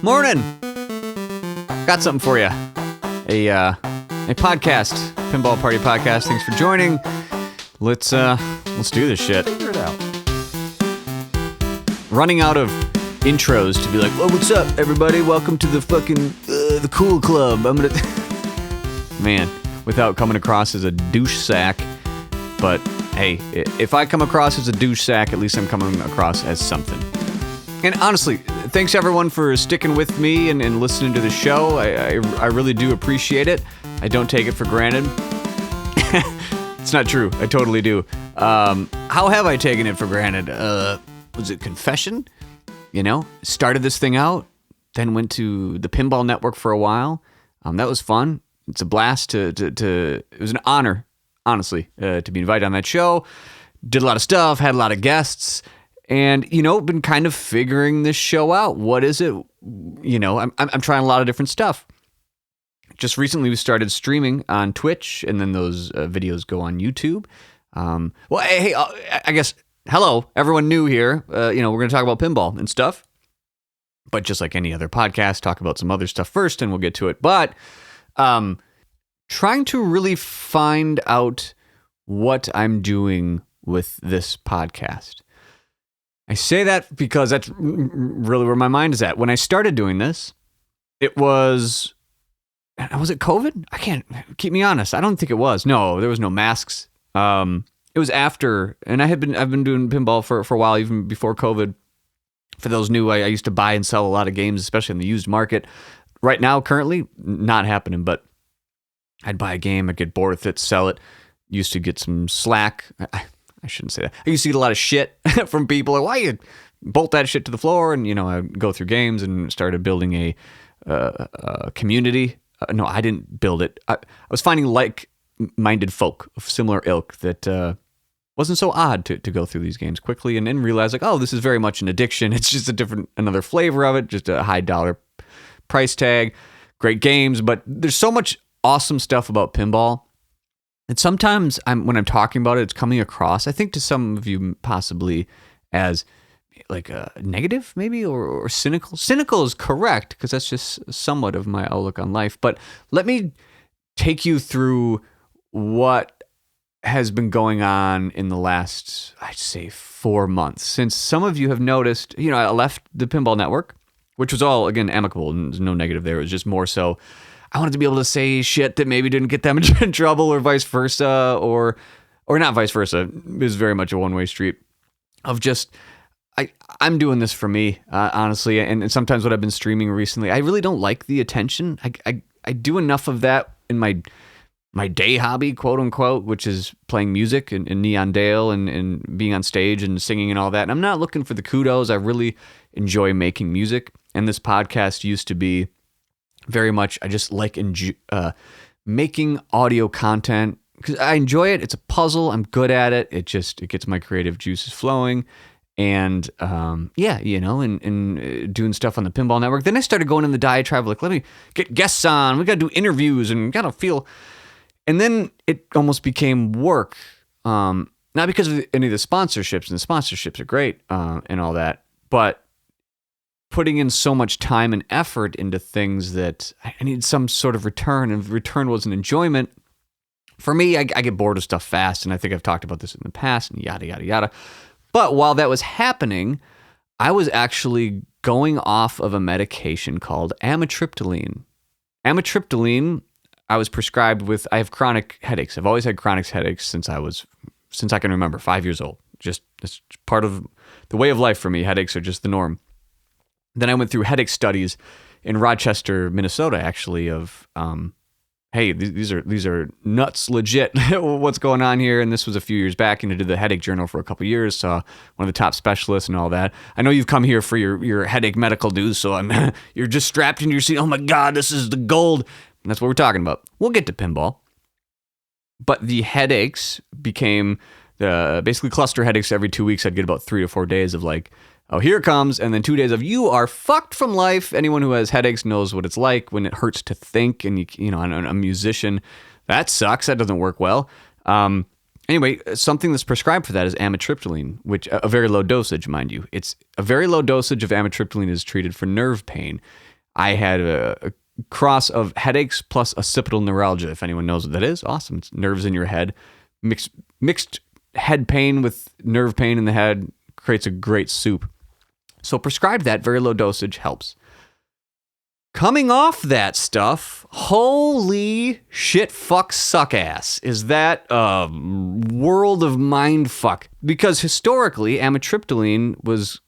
Morning! Got something for you. A podcast, Pinball Party Podcast. Thanks for joining. Let's do this shit. Figure it out. Running out of intros to be like, "Well, what's up, everybody? Welcome to the fucking the cool club." I'm gonna, man, without coming across as a douche sack. But hey, if I come across as a douche sack, at least I'm coming across as something. And honestly, thanks everyone for sticking with me and listening to the show. I really do appreciate it. I don't take it for granted. It's not true. I totally do. How have I taken it for granted? Was it confession? You know, started this thing out, then went to the Pinball Network for a while. That was fun. It's a blast it was an honor, honestly, to be invited on that show. Did a lot of stuff, had a lot of guests. And, you know, been kind of figuring this show out. What is it? You know, I'm trying a lot of different stuff. Just recently we started streaming on Twitch, and then those videos go on YouTube. Well, hey, I guess, hello, everyone new here. You know, we're going to talk about pinball and stuff. But just like any other podcast, talk about some other stuff first, and we'll get to it. But trying to really find out what I'm doing with this podcast. I say that because that's really where my mind is at. When I started doing this, was it COVID? I can't, keep me honest. I don't think it was. No, there was no masks. It was after, and I've been doing pinball for a while, even before COVID. For those new, I used to buy and sell a lot of games, especially in the used market. Right now, currently, not happening, but I'd buy a game, I'd get bored with it, sell it. Used to get some slack. I shouldn't say that. I used to get a lot of shit from people. Like, why you bolt that shit to the floor? And, you know, I go through games and started building a community. No, I didn't build it. I was finding like-minded folk of similar ilk that wasn't so odd to go through these games quickly and then realize, like, oh, this is very much an addiction. It's just another flavor of it, just a high dollar price tag. Great games, but there's so much awesome stuff about pinball. And sometimes when I'm talking about it, it's coming across, I think to some of you possibly as like negative maybe or cynical. Cynical is correct because that's just somewhat of my outlook on life. But let me take you through what has been going on in the last, I'd say, 4 months. Since some of you have noticed, you know, I left the Pinball Network, which was all, again, amicable and there's no negative there. It was just more so I wanted to be able to say shit that maybe didn't get them in trouble or vice versa, or not vice versa. It was very much a one-way street of just, I'm doing this for me, honestly. And sometimes what I've been streaming recently, I really don't like the attention. I do enough of that in my day hobby, quote unquote, which is playing music in Neon Dale and being on stage and singing and all that. And I'm not looking for the kudos. I really enjoy making music. And this podcast used to be very much, I just like making audio content because I enjoy it. It's a puzzle. I'm good at it. It gets my creative juices flowing. And yeah, you know, and doing stuff on the Pinball Network. Then I started going in the diatribe, like, let me get guests on. We got to do interviews and got to feel. And then it almost became work. Not because of any of the sponsorships, and the sponsorships are great and all that, but putting in so much time and effort into things that I need some sort of return, and return was an enjoyment. For me, I get bored of stuff fast, and I think I've talked about this in the past, and yada, yada, yada. But while that was happening, I was actually going off of a medication called amitriptyline. Amitriptyline, I was prescribed with, I have chronic headaches. I've always had chronic headaches since I can remember, 5 years old. Just, it's part of the way of life for me. Headaches are just the norm. Then I went through headache studies in Rochester, Minnesota, actually, of, hey, these are nuts, legit, what's going on here. And this was a few years back, and I did the headache journal for a couple of years, saw one of the top specialists and all that. I know you've come here for your headache medical dues, so you're just strapped into your seat. Oh my God, this is the gold. And that's what we're talking about. We'll get to pinball. But the headaches became basically cluster headaches. Every 2 weeks, I'd get about 3 to 4 days of like, oh, here it comes, and then 2 days of you are fucked from life. Anyone who has headaches knows what it's like when it hurts to think, and you know, a musician, that sucks. That doesn't work well. Anyway, something that's prescribed for that is amitriptyline, which a very low dosage, mind you. It's a very low dosage of amitriptyline is treated for nerve pain. I had a cross of headaches plus occipital neuralgia. If anyone knows what that is, awesome. It's nerves in your head. Mixed head pain with nerve pain in the head creates a great soup. So prescribed that, very low dosage, helps. Coming off that stuff, holy shit, fuck, suck ass. Is that a world of mind fuck? Because historically, amitriptyline was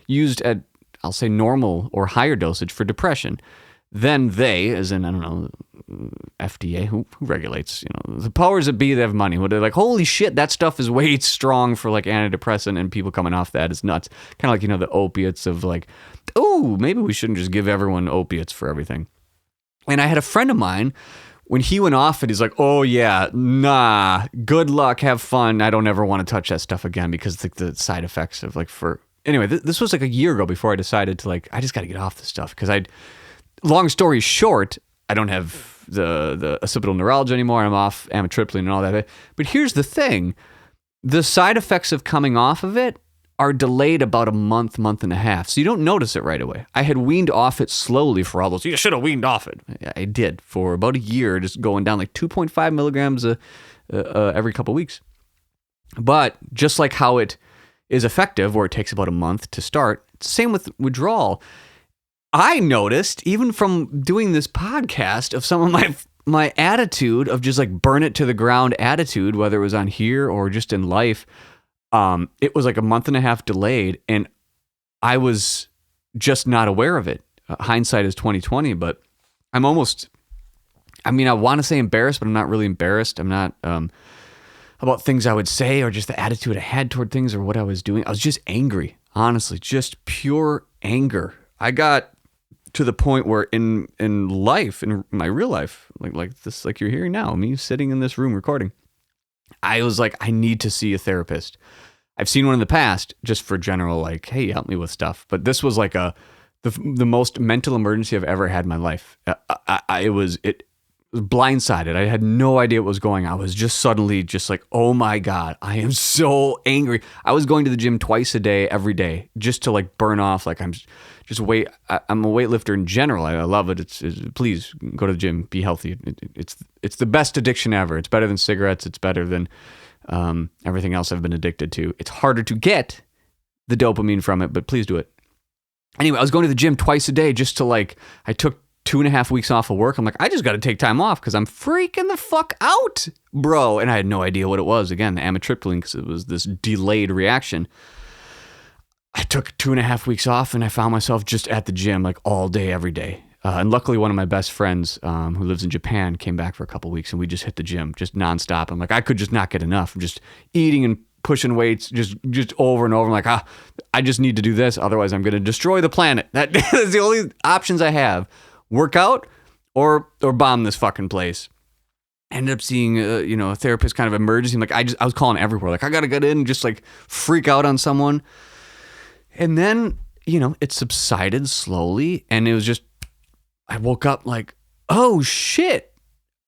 used at, I'll say, normal or higher dosage for depression. Then they, as in, I don't know, FDA, who regulates, the powers that be that have money, they're like, holy shit, that stuff is way strong for like antidepressant, and people coming off that is nuts. Kind of like, the opiates of like, oh, maybe we shouldn't just give everyone opiates for everything. And I had a friend of mine, when he went off it, he's like, oh yeah, nah, good luck, have fun. I don't ever want to touch that stuff again because like the side effects of like anyway, this was like a year ago before I decided to like, I just got to get off this stuff because long story short, I don't have the occipital neuralgia anymore. I'm off amitriptyline and all that. But here's the thing. The side effects of coming off of it are delayed about a month and a half. So you don't notice it right away. I had weaned off it slowly for all those. You should have weaned off it. I did for about a year, just going down like 2.5 milligrams every couple weeks. But just like how it is effective, where it takes about a month to start, it's the same with withdrawal. I noticed, even from doing this podcast, of some of my attitude of just like burn it to the ground attitude, whether it was on here or just in life. It was like a month and a half delayed, and I was just not aware of it. Hindsight is 20/20, but I want to say embarrassed, but I'm not really embarrassed. I'm not about things I would say or just the attitude I had toward things or what I was doing. I was just angry, honestly, just pure anger. I got to the point where in life, in my real life, like this, like you're hearing now, me sitting in this room recording, I was like, I need to see a therapist. I've seen one in the past just for general, like, hey, help me with stuff. But this was like the most mental emergency I've ever had in my life. It was blindsided. I had no idea what was going on. I was just suddenly just like, oh my God, I am so angry. I was going to the gym twice a day, every day, just to like burn off. Like I'm a weightlifter in general. I love it. Please go to the gym, be healthy. It's the best addiction ever. It's better than cigarettes. It's better than everything else I've been addicted to. It's harder to get the dopamine from it, but please do it. Anyway, I was going to the gym twice a day just to like, I took 2.5 weeks off of work. I'm like, I just got to take time off because I'm freaking the fuck out, bro. And I had no idea what it was. Again, the amitriptyline, because it was this delayed reaction. I took 2.5 weeks off and I found myself just at the gym like all day, every day. And luckily one of my best friends who lives in Japan came back for a couple weeks and we just hit the gym just nonstop. I'm like, I could just not get enough. I'm just eating and pushing weights just over and over. I'm like, I just need to do this. Otherwise I'm going to destroy the planet. That is the only options I have. Work out or bomb this fucking place. Ended up seeing a therapist, kind of emergency. I'm like, I was calling everywhere. Like, I got to get in and just like freak out on someone. And then, it subsided slowly. And it was just, I woke up like, oh shit.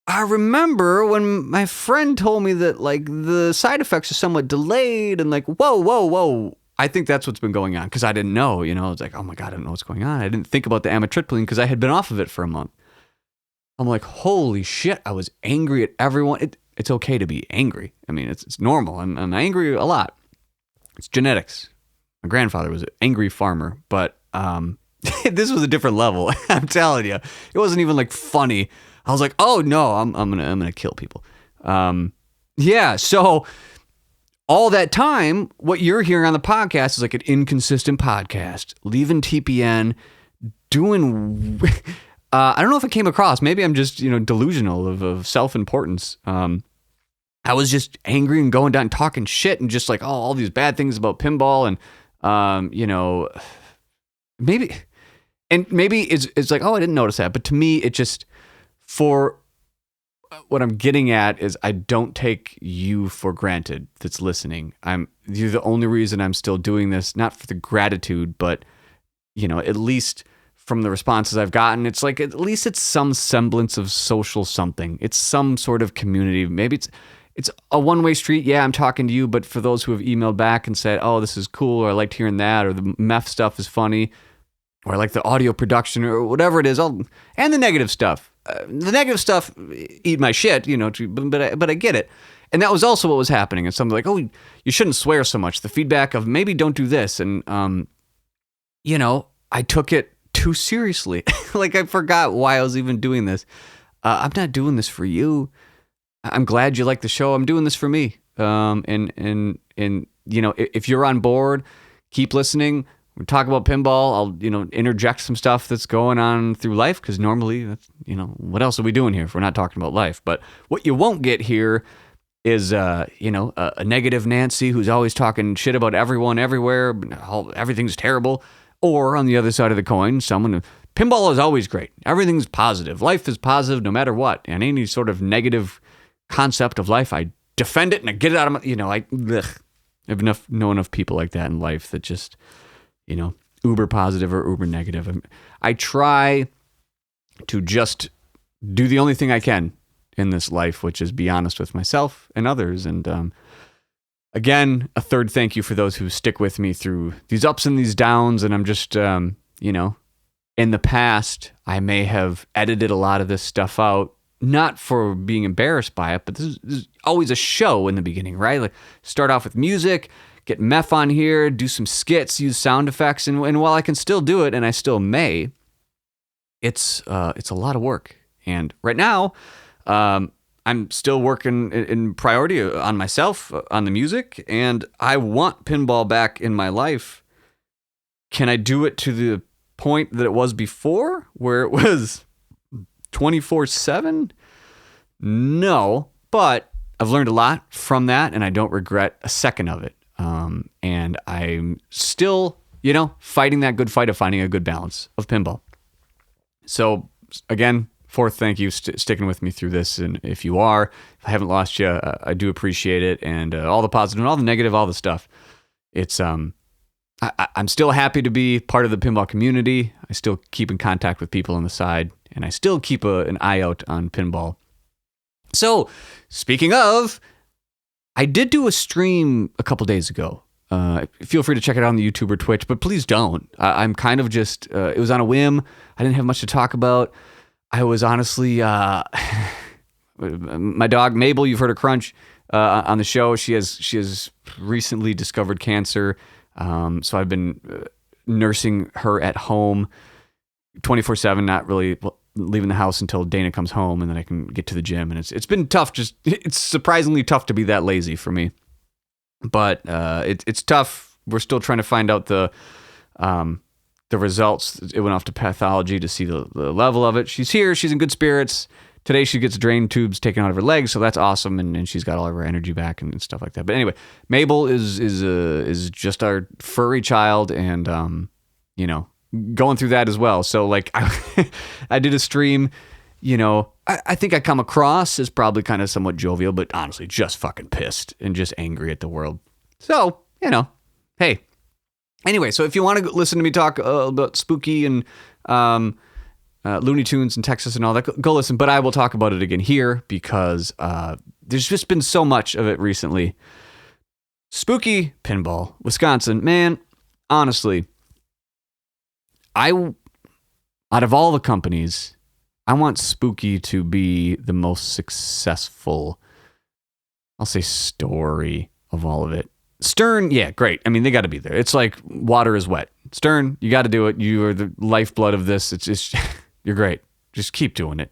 I remember when my friend told me that like the side effects are somewhat delayed and like, whoa. I think that's what's been going on because I didn't know, it's like, oh my God, I don't know what's going on. I didn't think about the amitriptyline because I had been off of it for a month. I'm like, holy shit, I was angry at everyone. It's okay to be angry. I mean, it's normal. I'm angry a lot. It's genetics. My grandfather was an angry farmer, but this was a different level. I'm telling you, it wasn't even like funny. I was like, oh no, I'm gonna kill people. Yeah, so all that time, what you're hearing on the podcast is like an inconsistent podcast, leaving TPN, doing, I don't know if it came across, maybe I'm just, delusional of self-importance. I was just angry and going down and talking shit and just like, all these bad things about pinball and, maybe it's like, I didn't notice that. But to me, it just, for what I'm getting at is I don't take you for granted that's listening. You're the only reason I'm still doing this, not for the gratitude, but, at least from the responses I've gotten, it's like, at least it's some semblance of social something. It's some sort of community. Maybe it's a one-way street. Yeah, I'm talking to you, but for those who have emailed back and said, oh, this is cool, or I liked hearing that, or the meth stuff is funny, or like the audio production or whatever it is, and the negative stuff. The negative stuff, eat my shit, but I get it. And that was also what was happening. And something like, oh, you shouldn't swear so much. The feedback of maybe don't do this. And, I took it too seriously. Like I forgot why I was even doing this. I'm not doing this for you. I'm glad you like the show. I'm doing this for me. And if you're on board, keep listening. We talk about pinball. I'll, interject some stuff that's going on through life because normally, that's, what else are we doing here if we're not talking about life? But what you won't get here is, a negative Nancy who's always talking shit about everyone, everywhere, everything's terrible. Or on the other side of the coin, pinball is always great. Everything's positive. Life is positive no matter what. And any sort of negative concept of life, I defend it and I get it out of my, I have know enough people like that in life that just, uber positive or uber negative. I try to just do the only thing I can in this life, which is be honest with myself and others. And again, a third thank you for those who stick with me through these ups and these downs. And I'm just, in the past, I may have edited a lot of this stuff out, not for being embarrassed by it, but this is always a show in the beginning, right? Like start off with music, get Meth on here, do some skits, use sound effects. And while I can still do it, and I still may, it's a lot of work. And right now, I'm still working in priority on myself, on the music, and I want pinball back in my life. Can I do it to the point that it was before, where it was 24/7? No, but I've learned a lot from that, and I don't regret a second of it. And I'm still, fighting that good fight of finding a good balance of pinball. So again, fourth, thank you sticking with me through this. And if you are, if I haven't lost you, I do appreciate it. And all the positive and all the negative, all the stuff. It's I'm still happy to be part of the pinball community. I still keep in contact with people on the side, and I still keep an eye out on pinball. So speaking of, I did do a stream a couple days ago. Feel free to check it out on the YouTube or Twitch, but please don't. I'm kind of just, it was on a whim. I didn't have much to talk about. I was honestly, my dog Mabel, you've heard her Crunch on the show. She has recently discovered cancer. So I've been nursing her at home 24/7, not really leaving the house until Dana comes home, and then I can get to the gym. And it's been tough. It's surprisingly tough to be that lazy for me, but it's tough. We're still trying to find out the results. It went off to pathology to see the level of it. She's here. She's in good spirits. Today she gets drain tubes taken out of her legs, so that's awesome, and she's got all of her energy back and stuff like that. But anyway, Mabel is just our furry child, and going through that as well. So like I did a stream, I think I come across as probably kind of somewhat jovial, but honestly just fucking pissed and just angry at the world. So, hey. Anyway, so if you want to listen to me talk about spooky and Looney Tunes in Texas and all that, go listen. But I will talk about it again here because there's just been so much of it recently. Spooky pinball, Wisconsin, man, honestly, out of all the companies, I want Spooky to be the most successful, I'll say, story of all of it. Stern, yeah, great. I mean, they got to be there. It's like water is wet. Stern, you got to do it. You are the lifeblood of this. It's just, you're great. Just keep doing it.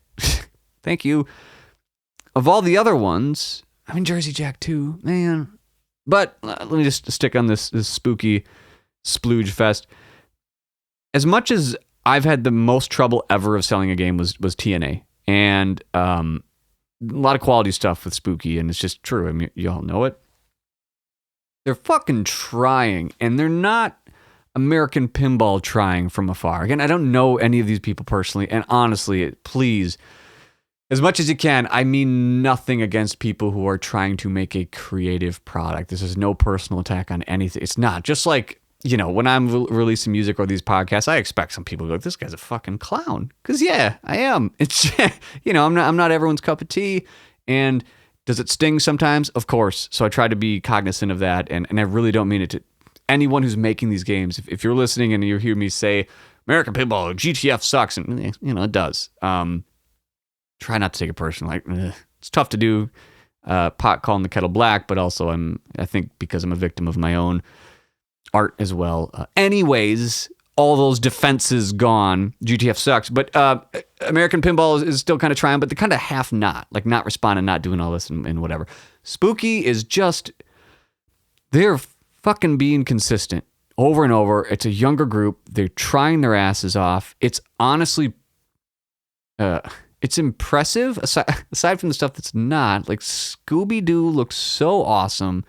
Thank you. Of all the other ones, I mean, Jersey Jack too, man. But let me just stick on this spooky splooge fest. As much as I've had the most trouble ever of selling a game was TNA. And a lot of quality stuff with Spooky, and it's just true. I mean, you all know it. They're fucking trying, and they're not American Pinball trying from afar. Again, I don't know any of these people personally, and honestly, please, as much as you can, I mean nothing against people who are trying to make a creative product. This is no personal attack on anything. It's not. Just like, when I'm releasing music or these podcasts, I expect some people to be like, this guy's a fucking clown. Because, yeah, I am. It's, I'm not everyone's cup of tea, and does it sting sometimes? Of course. So I try to be cognizant of that, and I really don't mean it to anyone who's making these games. If you're listening and you hear me say American Pinball, GTF sucks. And, it does. Try not to take it personally. It's tough to do. Pot calling the kettle black, but also I think because I'm a victim of my own art as well. Anyways, all those defenses gone. GTF sucks, but American Pinball is still kind of trying, but they're kind of half not responding, not doing all this and whatever. Spooky is just, they're fucking being consistent over and over. It's a younger group. They're trying their asses off. It's honestly, it's impressive aside from the stuff that's not. Like Scooby-Doo looked so awesome.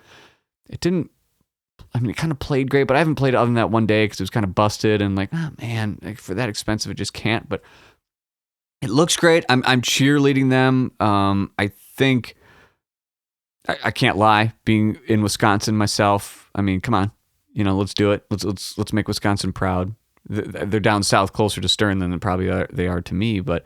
It kind of played great, but I haven't played it other than that one day because it was kind of busted and like, oh man, like for that expensive, it just can't. But it looks great. I'm cheerleading them. I think I can't lie. Being in Wisconsin myself, I mean, come on, let's do it. Let's make Wisconsin proud. They're down south, closer to Stern than they are to me, but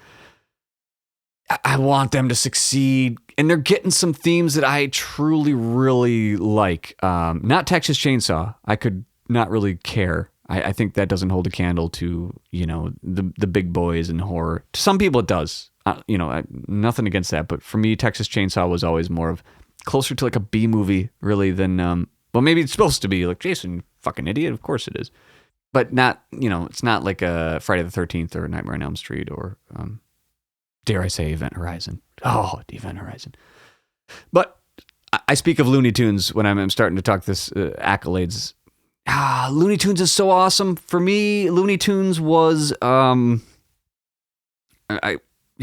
I want them to succeed, and they're getting some themes that I truly, really like. Not Texas Chainsaw. I could not really care. I think that doesn't hold a candle to, the big boys in horror. To some people it does. Nothing against that, but for me, Texas Chainsaw was always more of closer to like a B movie, really, than well, maybe it's supposed to be like Jason, you fucking idiot. Of course it is, but not. It's not like a Friday the 13th or Nightmare on Elm Street or. Dare I say Event Horizon? Oh, the Event Horizon. But I speak of Looney Tunes when I'm starting to talk this accolades. Looney Tunes is so awesome. For me, Looney Tunes was, I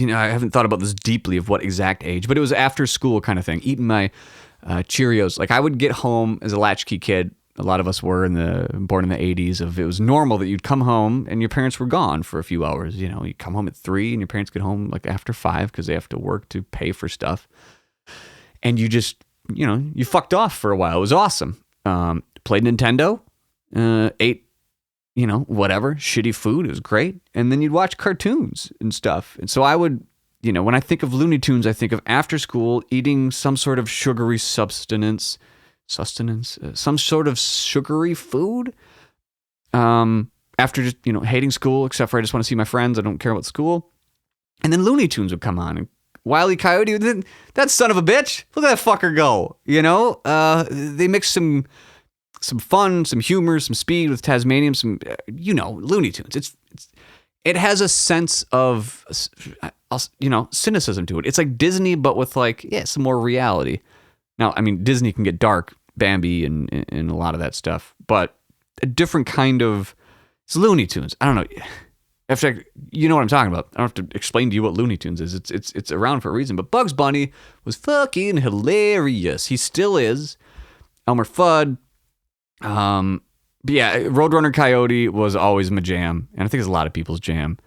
haven't thought about this deeply of what exact age, but it was after school kind of thing, eating my Cheerios. Like I would get home as a latchkey kid. A lot of us were born in the 80s. It was normal that you'd come home and your parents were gone for a few hours. You'd come home at 3 and your parents get home like after 5 because they have to work to pay for stuff. And you just, you fucked off for a while. It was awesome. Played Nintendo, ate, whatever, shitty food. It was great. And then you'd watch cartoons and stuff. And so I would, when I think of Looney Tunes, I think of after school eating some sort of sugary sustenance, some sort of sugary food. After just, hating school, except for I just want to see my friends. I don't care about school. And then Looney Tunes would come on. And Wile E. Coyote, that son of a bitch, look at that fucker go. They mix some fun, some humor, some speed with Tasmanian, some, Looney Tunes. It has a sense of, cynicism to it. It's like Disney, but with some more reality. Now, I mean, Disney can get dark, Bambi and a lot of that stuff, but a different kind of, it's Looney Tunes. I don't know. You know what I'm talking about. I don't have to explain to you what Looney Tunes is. It's around for a reason, but Bugs Bunny was fucking hilarious. He still is. Elmer Fudd. But yeah, Roadrunner Coyote was always my jam, and I think it's a lot of people's jam.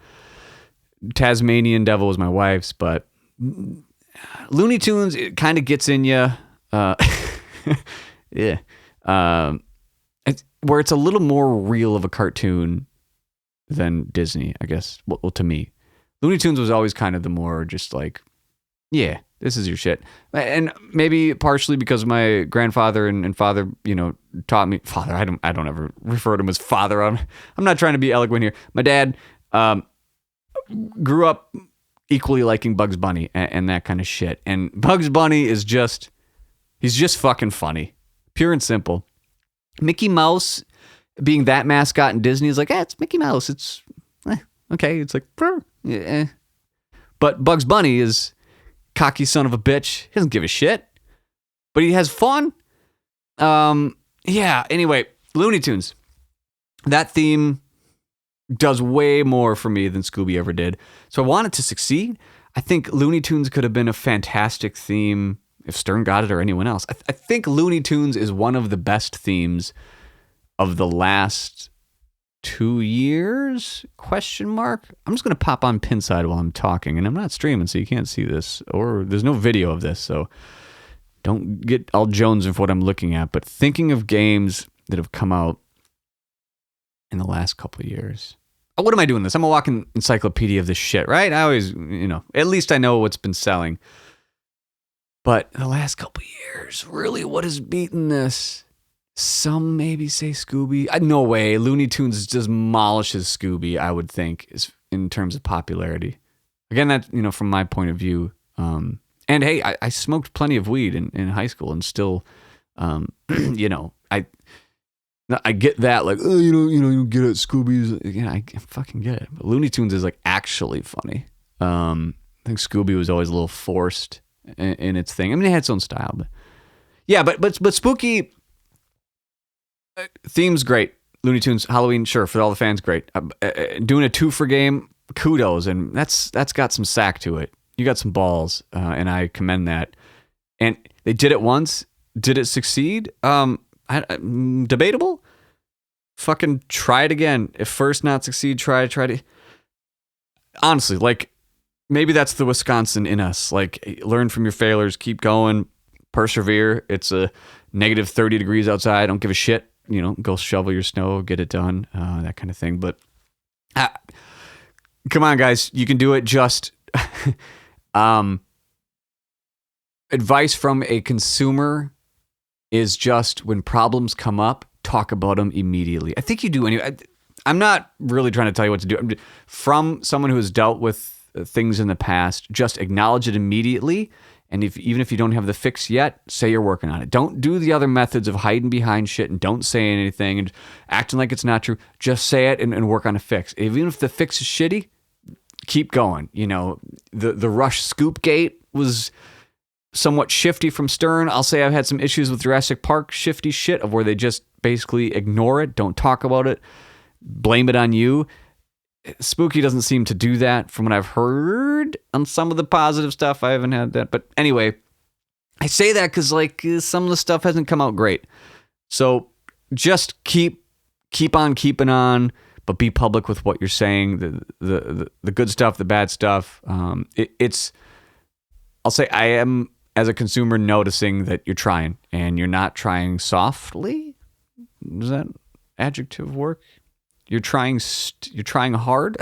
Tasmanian Devil was my wife's, but Looney Tunes, it kind of gets in you. Yeah. Where it's a little more real of a cartoon than Disney, I guess. Well, to me, Looney Tunes was always kind of the more just like, yeah, this is your shit. And maybe partially because my grandfather and father, taught me. Father, I don't ever refer to him as father. I'm not trying to be eloquent here. My dad grew up equally liking Bugs Bunny and that kind of shit. And Bugs Bunny is he's just fucking funny. Pure and simple. Mickey Mouse being that mascot in Disney is like, it's Mickey Mouse. It's okay. It's like, yeah. But Bugs Bunny is cocky son of a bitch. He doesn't give a shit, but he has fun. Yeah. Anyway, Looney Tunes. That theme does way more for me than Scooby ever did. So I want it to succeed. I think Looney Tunes could have been a fantastic theme if Stern got it or anyone else. I think Looney Tunes is one of the best themes of the last 2 years? Question mark. I'm just going to pop on Pinside while I'm talking, and I'm not streaming, so you can't see this, or there's no video of this, so don't get all Jones of what I'm looking at. But thinking of games that have come out in the last couple of years. Oh, what am I doing this? I'm a walking encyclopedia of this shit, right? I always, at least I know what's been selling. But the last couple of years, really, what has beaten this? Some maybe say Scooby. No way. Looney Tunes demolishes Scooby, I would think, is in terms of popularity. Again, that, from my point of view. And hey, I smoked plenty of weed in high school and still, I get that, like, oh, you don't get it, Scooby's. Yeah, I fucking get it. But Looney Tunes is like actually funny. I think Scooby was always a little forced in its thing. I mean, it had its own style, but yeah, but spooky theme's great. Looney Tunes, Halloween, sure, for all the fans, great. Doing a 2 for game, kudos, and that's got some sack to it. You got some balls, and I commend that. And they did it once. Did it succeed? Debatable. Fucking try it again. If first not succeed, try to. Honestly, like, maybe that's the Wisconsin in us. Like, learn from your failures, keep going, persevere. It's a negative 30 degrees outside. Don't give a shit. Go shovel your snow, get it done, that kind of thing. But come on, guys, you can do it. Just advice from a consumer is just when problems come up, talk about them immediately. I think you do anyway. I'm not really trying to tell you what to do. From someone who has dealt with things in the past, just acknowledge it immediately. And even if you don't have the fix yet, say you're working on it. Don't do the other methods of hiding behind shit and don't say anything and acting like it's not true. Just say it and work on a fix. Even if the fix is shitty, keep going. The Rush Scoop Gate was somewhat shifty from Stern. I'll say I've had some issues with Jurassic Park shifty shit of where they just basically ignore it, don't talk about it, blame it on you. Spooky doesn't seem to do that from what I've heard on some of the positive stuff. I haven't had that. But anyway, I say that because some of the stuff hasn't come out great. So just keep on keeping on, but be public with what you're saying, the good stuff, the bad stuff. I'll say I am, as a consumer, noticing that you're trying and you're not trying softly. Does that adjective work? You're trying hard.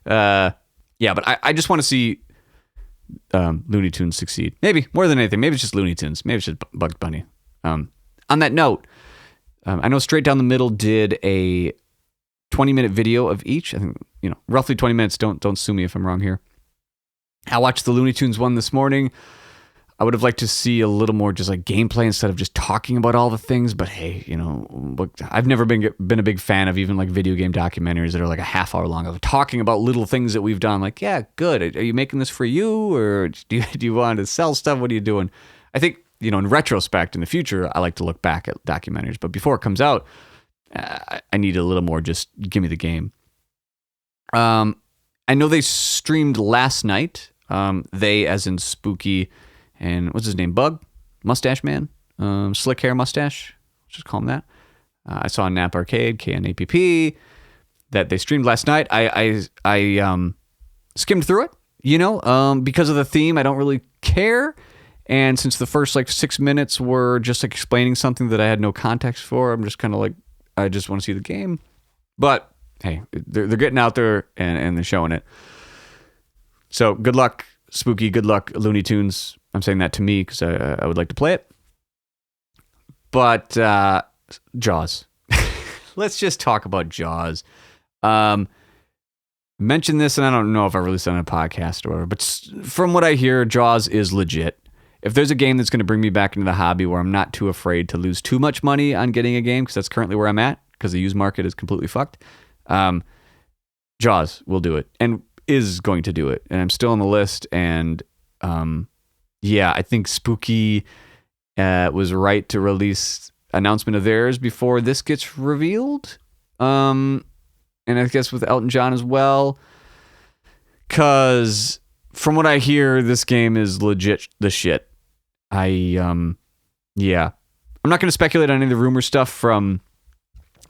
Yeah, but I just want to see Looney Tunes succeed. Maybe more than anything. Maybe it's just Looney Tunes. Maybe it's just Bugs Bunny. On that note, I know Straight Down the Middle did a 20-minute video of each. I think roughly 20 minutes. Don't sue me if I'm wrong here. I watched the Looney Tunes one this morning. I would have liked to see a little more just like gameplay instead of just talking about all the things. But hey, I've never been a big fan of even like video game documentaries that are like a half hour long of talking about little things that we've done. Like, yeah, good. Are you making this for you, or do you want to sell stuff? What are you doing? I think, in retrospect, in the future, I like to look back at documentaries. But before it comes out, I need a little more. Just give me the game. I know they streamed last night. They, as in Spooky. And what's his name? Bug? Mustache Man? Slick hair mustache? Let's just call him that. I saw on Nap Arcade, KNAPP, that they streamed last night. I skimmed through it, because of the theme. I don't really care. And since the first 6 minutes were just explaining something that I had no context for, I'm just kind of I just want to see the game. But hey, they're getting out there and they're showing it. So good luck, Spooky. Good luck, Looney Tunes. I'm saying that to me because I would like to play it. But Jaws. Let's just talk about Jaws. Mention this, and I don't know if I released it on a podcast or whatever, but from what I hear, Jaws is legit. If there's a game that's going to bring me back into the hobby where I'm not too afraid to lose too much money on getting a game, because that's currently where I'm at, because the used market is completely fucked, Jaws will do it, and is going to do it. And I'm still on the list, and yeah, I think Spooky was right to release announcement of theirs before this gets revealed. And I guess with Elton John as well. Because from what I hear, this game is legit the shit. Yeah. I'm not going to speculate on any of the rumor stuff from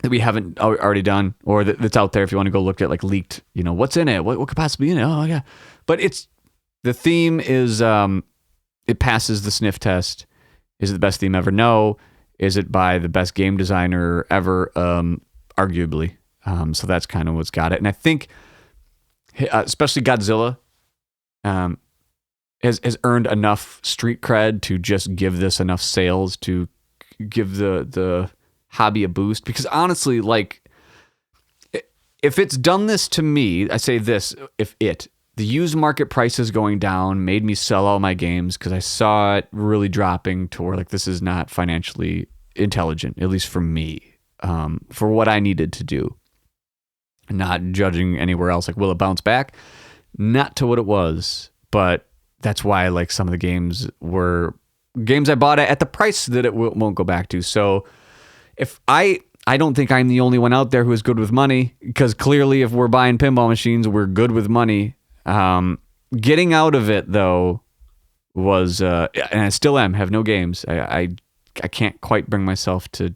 that we haven't already done, or that's out there if you want to go look at leaked, what's in it? What could possibly be in it? Oh, yeah. But the theme is... it passes the sniff test. Is it the best theme ever? No. Is it by the best game designer ever? Arguably. So that's kind of what's got it. And I think, especially Godzilla, has earned enough street cred to just give this enough sales to give the hobby a boost, because honestly, like, if it's done this to me, I say this, the used market prices going down made me sell all my games because I saw it really dropping to where, like, this is not financially intelligent, at least for me, for what I needed to do. Not judging anywhere else, like, will it bounce back? Not to what it was, but that's why, like, some of the games were games I bought at the price that it won't go back to. So if I don't think I'm the only one out there who is good with money, because clearly if we're buying pinball machines, we're good with money. Getting out of it, though, was, and I still am, have no games. I can't quite bring myself to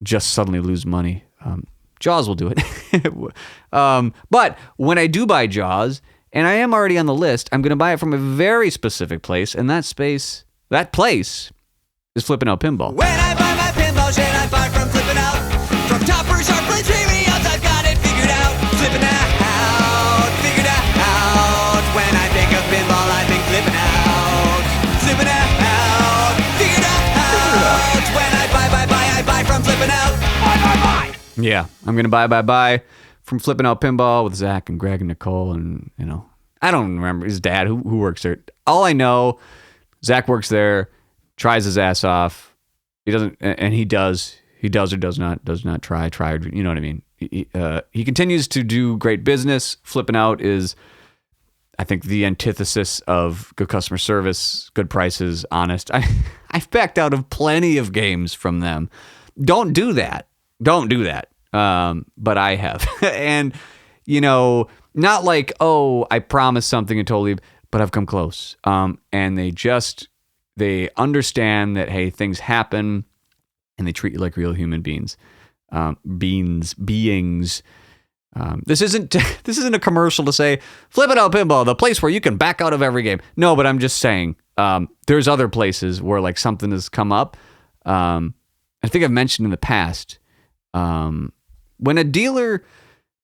just suddenly lose money. Jaws will do it. But when I do buy Jaws, and I am already on the list, I'm going to buy it from a very specific place, and that place is Flippin' Out Pinball. When I buy my pinball shit, I buy from Flippin' Out. From toppers, sharp plates, premiums, I've got it figured out. Flippin' out, figured out. When I think of pinball, I think flippin' out. Flippin' out, figured out. When I buy from Flippin' Out. Buy. Yeah, I'm going to buy from Flippin' Out Pinball with Zach and Greg and Nicole, and, you know, I don't remember his dad who works there. All I know, Zach works there, tries his ass off. He doesn't, and he does or does not try, you know what I mean? He continues to do great business. Flippin' Out is, I think, the antithesis of good customer service, good prices, honest. I've backed out of plenty of games from them. Don't do that. But I have. And, you know, not like, oh, I promised something and totally, but I've come close. And they understand that, hey, things happen, and they treat you like real human beings. Beings. This isn't a commercial to say, Flippin' Out Pinball, the place where you can back out of every game. No, but I'm just saying, there's other places where, like, something has come up. I think I've mentioned in the past, when a dealer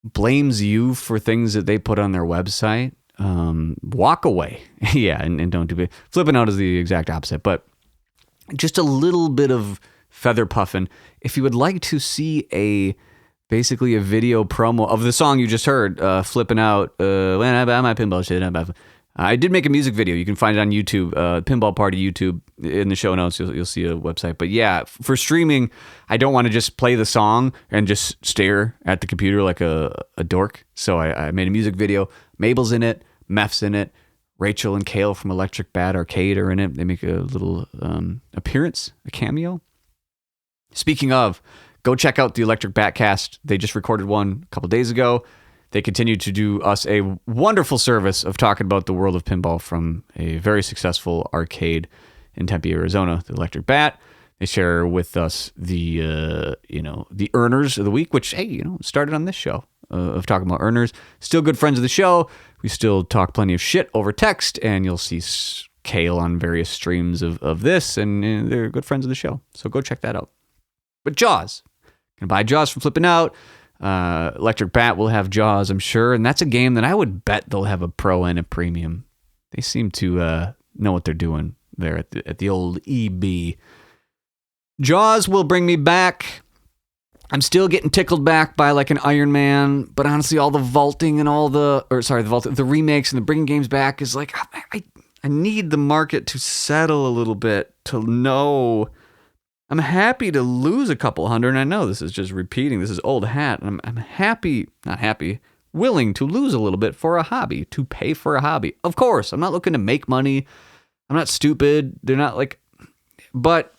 blames you for things that they put on their website, walk away. Yeah, and don't do it. Flipping Out is the exact opposite, but just a little bit of feather puffing. If you would like to see basically a video promo of the song you just heard, Flipping Out, when I buy my pinball shit, I did make a music video. You can find it on YouTube, Pinball Party YouTube. In the show notes, you'll see a website. But yeah, for streaming, I don't want to just play the song and just stare at the computer like a dork. So I made a music video. Mabel's in it. Meph's in it. Rachel and Kale from Electric Bat Arcade are in it. They make a little appearance, a cameo. Speaking of, go check out the Electric Bat cast. They just recorded one a couple days ago. They continue to do us a wonderful service of talking about the world of pinball from a very successful arcade in Tempe, Arizona, the Electric Bat. They share with us the earners of the week, which, hey, started on this show of talking about earners. Still good friends of the show. We still talk plenty of shit over text, and you'll see Kale on various streams of this, and they're good friends of the show. So go check that out. But Jaws. Gonna buy Jaws from Flipping Out. Electric Bat will have Jaws, I'm sure, and that's a game that I would bet they'll have a pro and a premium. They seem to know what they're doing there at the old EB. Jaws will bring me back. I'm still getting tickled back by like an Iron Man, but honestly, all the vaulting and the remakes and the bringing games back is like, I need the market to settle a little bit to know. I'm happy to lose a couple hundred, and I know this is just repeating. This is old hat, and I'm willing to lose a little bit for a hobby, to pay for a hobby. Of course, I'm not looking to make money. I'm not stupid. They're not like, but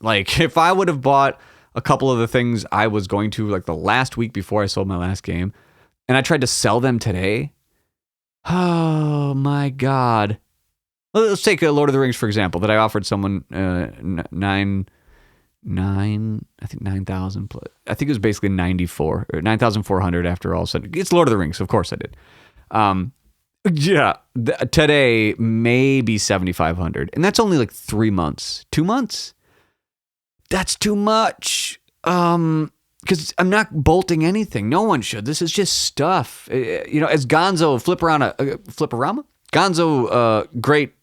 like if I would have bought a couple of the things I was going to like the last week before I sold my last game, and I tried to sell them today, oh my God. Let's take Lord of the Rings, for example, that I offered someone 9,000. I think it was basically 94 or 9,400 after all said. It's Lord of the Rings, of course I did. Today maybe 7,500, and that's only like 3 months, 2 months. That's too much. Because I'm not bolting anything. No one should. This is just stuff. As Gonzo Flipperama. Gonzo, great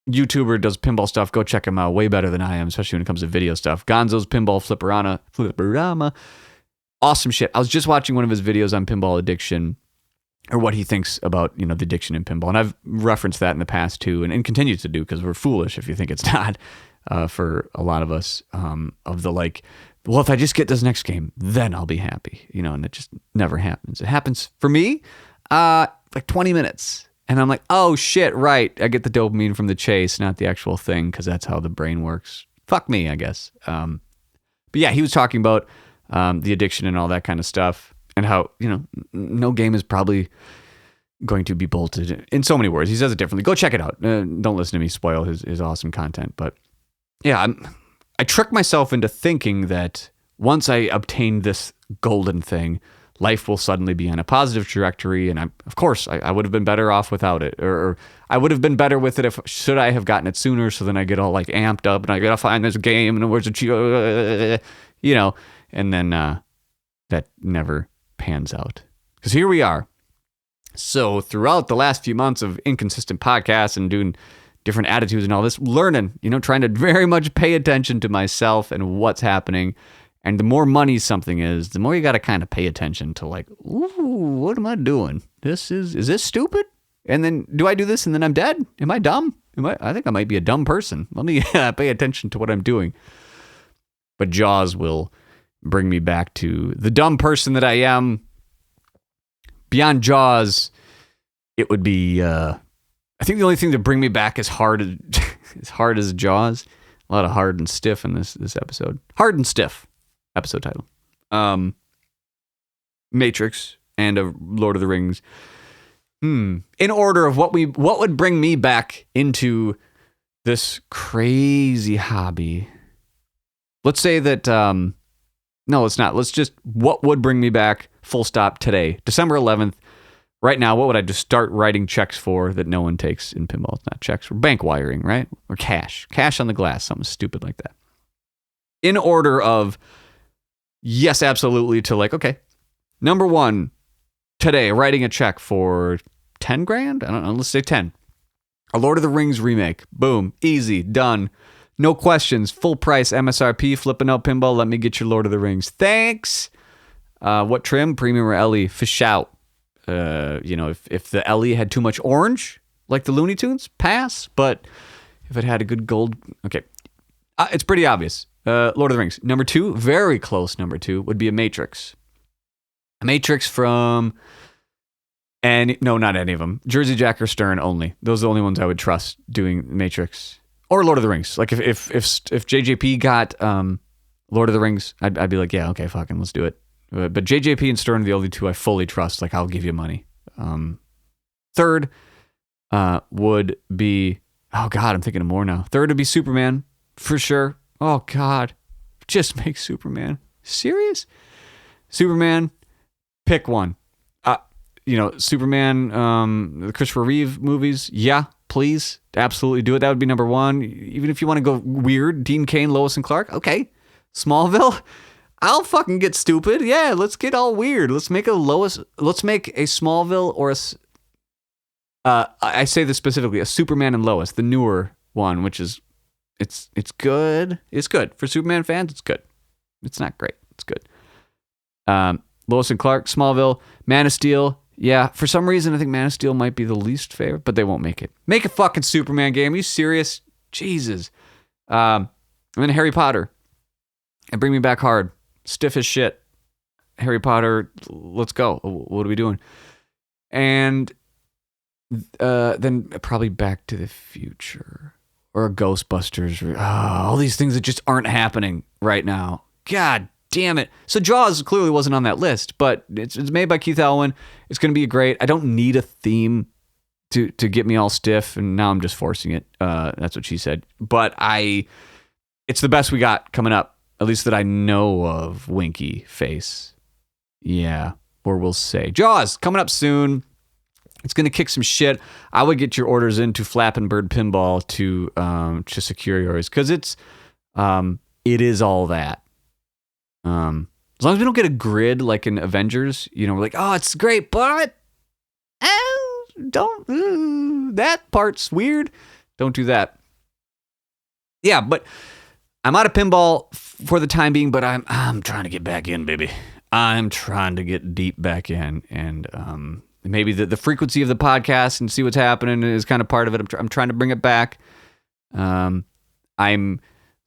YouTuber, does pinball stuff. Go check him out. Way better than I am, especially when it comes to video stuff. Gonzo's Pinball Flipperama. Awesome shit. I was just watching one of his videos on pinball addiction, or what he thinks about, the addiction in pinball. And I've referenced that in the past too, and continue to do, because we're foolish if you think it's not, for a lot of us, of the like, well, if I just get this next game, then I'll be happy, and it just never happens. It happens for me, like 20 minutes. And I'm like, oh shit, right. I get the dopamine from the chase, not the actual thing, because that's how the brain works. Fuck me, I guess. But yeah, he was talking about the addiction and all that kind of stuff, and how, no game is probably going to be bolted in so many words. He says it differently. Go check it out. Don't listen to me spoil his awesome content. But yeah, I tricked myself into thinking that once I obtain this golden thing, life will suddenly be on a positive trajectory. And of course, I would have been better off without it. Or I would have been better with it should I have gotten it sooner, so then I get all like amped up and I gotta find this game and where's the and then that never pans out. Because here we are. So throughout the last few months of inconsistent podcasts and doing different attitudes and all this, learning, trying to very much pay attention to myself and what's happening. And the more money something is, the more you got to kind of pay attention to like, ooh, what am I doing? Is this stupid? And then do I do this and then I'm dead? Am I dumb? I think I might be a dumb person. Let me pay attention to what I'm doing. But Jaws will bring me back to the dumb person that I am. Beyond Jaws, it would be, I think the only thing to bring me back is hard as Jaws. A lot of hard and stiff in this episode. Hard and stiff. Episode title. Matrix and a Lord of the Rings. In order of what would bring me back into this crazy hobby. Let's say that, no, let's not. Let's just, what would bring me back, full stop, today, December 11th. Right now, what would I just start writing checks for that no one takes in pinball? It's not checks, or bank wiring, right? Or cash. Cash on the glass, something stupid like that. In order of, yes, absolutely, to like, okay, number one, today, writing a check for 10 grand? I don't know, let's say 10. A Lord of the Rings remake. Boom. Easy. Done. No questions. Full price MSRP. Flipping out pinball. Let me get your Lord of the Rings. Thanks. What trim? Premium or LE? Fish out. If the LE had too much orange, like the Looney Tunes, pass. But if it had a good gold, okay. It's pretty obvious. Lord of the Rings. Number two, very close number two, would be a Matrix. A Matrix from, no, not any of them. Jersey Jack or Stern only. Those are the only ones I would trust doing Matrix. Or Lord of the Rings. Like if JJP got Lord of the Rings, I'd be like, yeah, okay, fucking, let's do it. But JJP and Stern are the only two I fully trust. Like, I'll give you money. Third would be, oh God, I'm thinking of more now. Third would be Superman, for sure. Oh God, just make Superman. Serious? Superman, pick one. Superman, the Christopher Reeve movies. Yeah, please, absolutely do it. That would be number one. Even if you want to go weird, Dean Cain, Lois and Clark. Okay, Smallville. I'll fucking get stupid. Yeah, let's get all weird. Let's make a Smallville or I say this specifically, a Superman and Lois, the newer one, which is, it's good. It's good. For Superman fans, it's good. It's not great. It's good. Lois and Clark, Smallville, Man of Steel. Yeah, for some reason, I think Man of Steel might be the least favorite, but they won't make it. Make a fucking Superman game. Are you serious? Jesus. And then Harry Potter. And bring me back hard. Stiff as shit. Harry Potter, let's go. What are we doing? And then probably Back to the Future. Or Ghostbusters. All these things that just aren't happening right now. God damn it. So Jaws clearly wasn't on that list, but it's made by Keith Elwin. It's going to be great. I don't need a theme to get me all stiff, and now I'm just forcing it. That's what she said. But it's the best we got coming up, at least that I know of. Winky face. Yeah, or we'll say. Jaws, coming up soon. It's going to kick some shit. I would get your orders into Flappin' Bird Pinball to secure yours, because it is all that. As long as we don't get a grid like in Avengers, we're like, oh, it's great, but that part's weird. Don't do that. Yeah, but I'm out of pinball for the time being, but I'm trying to get back in, baby. I'm trying to get deep back in, and maybe the frequency of the podcast and see what's happening is kind of part of it. I'm trying to bring it back. I'm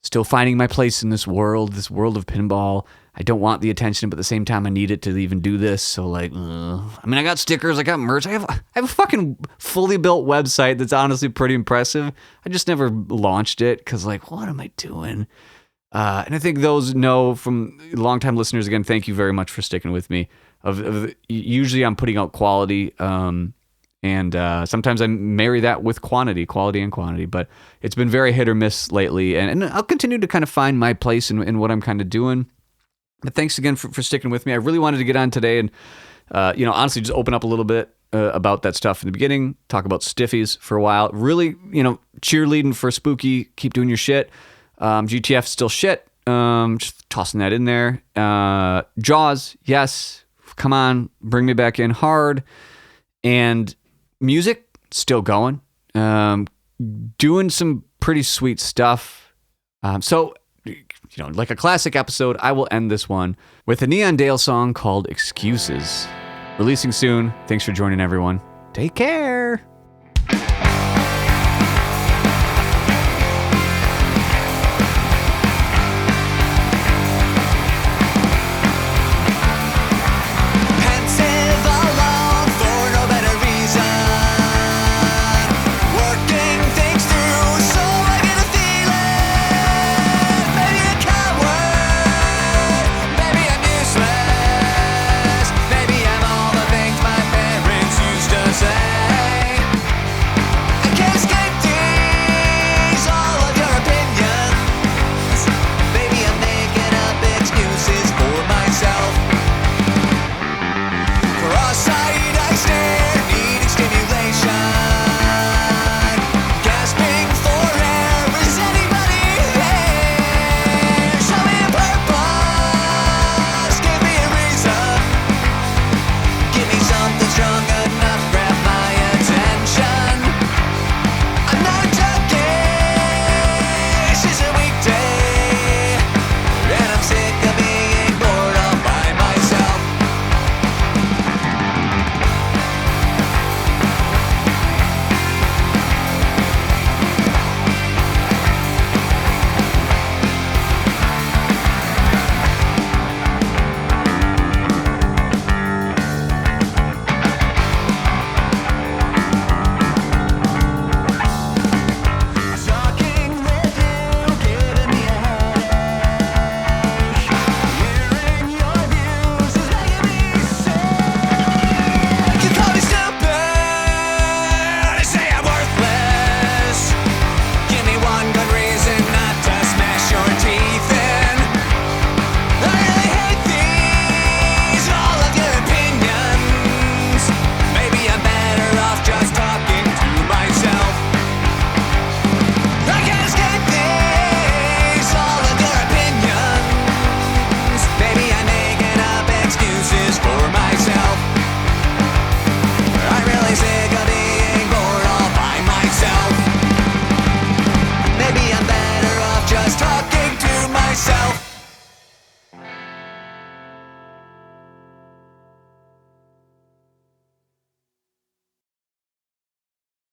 still finding my place in this world of pinball. I don't want the attention, but at the same time, I need it to even do this. So like, I got stickers, I got merch. I have a fucking fully built website that's honestly pretty impressive. I just never launched it because like, what am I doing? And I think those know from longtime listeners, again, thank you very much for sticking with me. Usually I'm putting out quality, and sometimes I marry that with quality and quantity, but it's been very hit or miss lately, and I'll continue to kind of find my place in what I'm kind of doing. But thanks again for sticking with me. I really wanted to get on today and, honestly just open up a little bit about that stuff in the beginning, talk about stiffies for a while, really, cheerleading for Spooky, keep doing your shit. GTF still shit, just tossing that in there. Jaws, yes, come on, bring me back in hard. And music, still going, doing some pretty sweet stuff. So, like a classic episode, I will end this one with a Neon Dale song called Excuses. Releasing soon. Thanks for joining, everyone. Take care.